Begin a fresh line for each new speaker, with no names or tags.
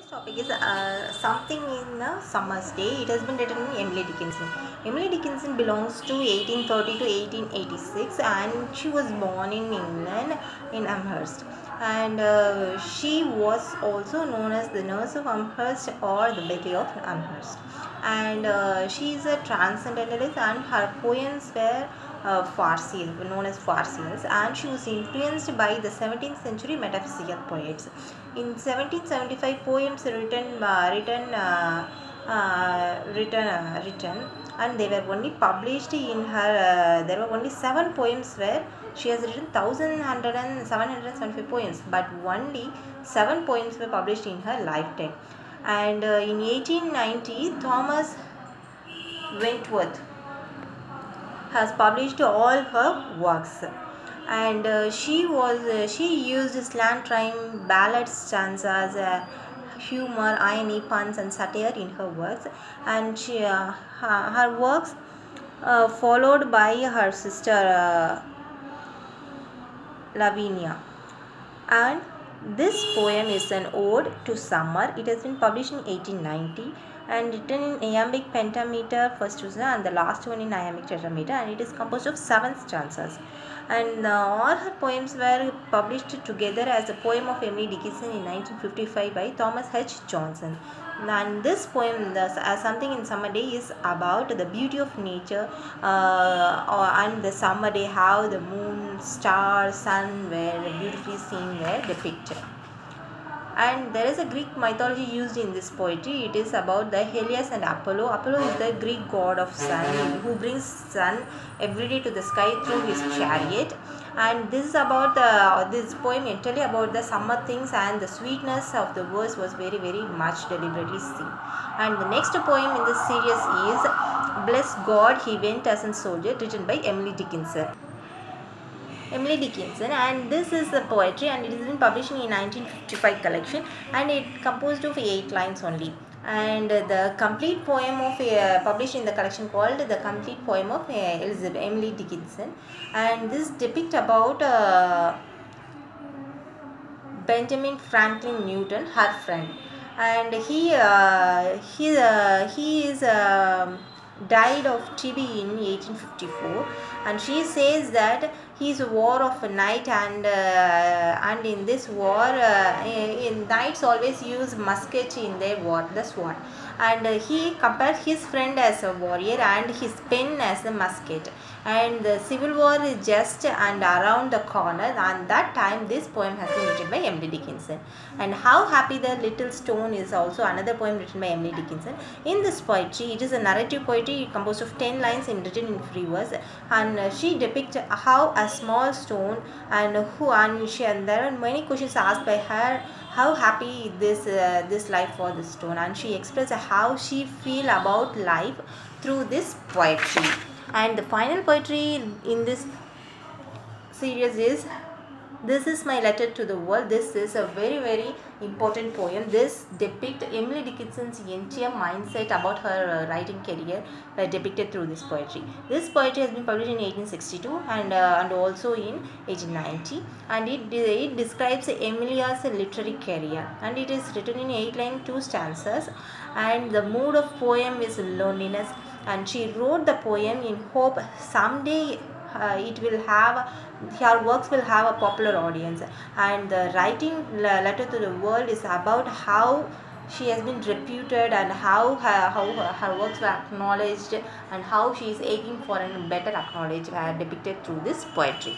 Today's topic is something in a summer's day. It has been written in Emily Dickinson. Emily Dickinson belongs to 1830 to 1886, and she was born in England in Amherst. And she was also known as the Nurse of Amherst or the Betty of Amherst. And she is a transcendentalist, and her poems were Farsi, known as Farsians, and she was influenced by the 17th century metaphysical poets. In 1775, poems written, and they were only published in her. There were only 7 poems where she has written 1,775 poems, but only 7 poems were published in her lifetime. And in 1890, Thomas Wentworth has published all her works, and she used slant rhyme, ballad stanzas, humor, irony, puns, and satire in her works. And her works followed by her sister Lavinia. And this poem is an ode to summer. It has been published in 1890 and written in iambic pentameter, first stanza, and the last one in iambic tetrameter, and it is composed of 7 stanzas. And all her poems were published together as a poem of Emily Dickinson in 1955 by Thomas H. Johnson. And this poem, as something in summer day, is about the beauty of nature, and the summer day, how the moon, stars, sun were beautifully seen, were depicted. And there is a Greek mythology used in this poetry. It is about the Helios and Apollo. Apollo is the Greek god of sun, who brings sun every day to the sky through his chariot. And this is about this poem entirely about the summer things, and the sweetness of the verse was very, very much deliberately seen. And the next poem in this series is Bless God, He Went as a Soldier, written by Emily Dickinson. And this is the poetry, and it has been published in 1955 collection, and it composed of 8 lines only. And the complete poem of published in the collection called The Complete Poem of Emily Dickinson, and this depict about Benjamin Franklin Newton, her friend, and he is died of TB in 1854, and she says that he is a war of a night, and in this war, in knights always use musket in their war, the sword, and he compared his friend as a warrior and his pen as a musket, and the civil war is just and around the corner. And that time this poem has been written by Emily Dickinson. And How Happy the Little Stone is also another poem written by Emily Dickinson. In this poetry, it is a narrative poetry composed of 10 lines and written in free verse, and she depicts how a small stone, and there are many questions asked by her, how happy this life for the stone, and she expresses how she feel about life through this poetry. And the final poetry in this series is This Is My Letter to the World. This is a very, very important poem. This depicts Emily Dickinson's entire mindset about her writing career, depicted through this poetry. This poetry has been published in 1862 and also in 1890, and it describes Emilia's literary career, and it is written in 8 lines, 2 stanzas, and the mood of poem is loneliness, and she wrote the poem in hope someday it will have her works will have a popular audience. And the writing letter to the world is about how she has been reputed, and how her works were acknowledged, and how she is aching for a better acknowledgement depicted through this poetry.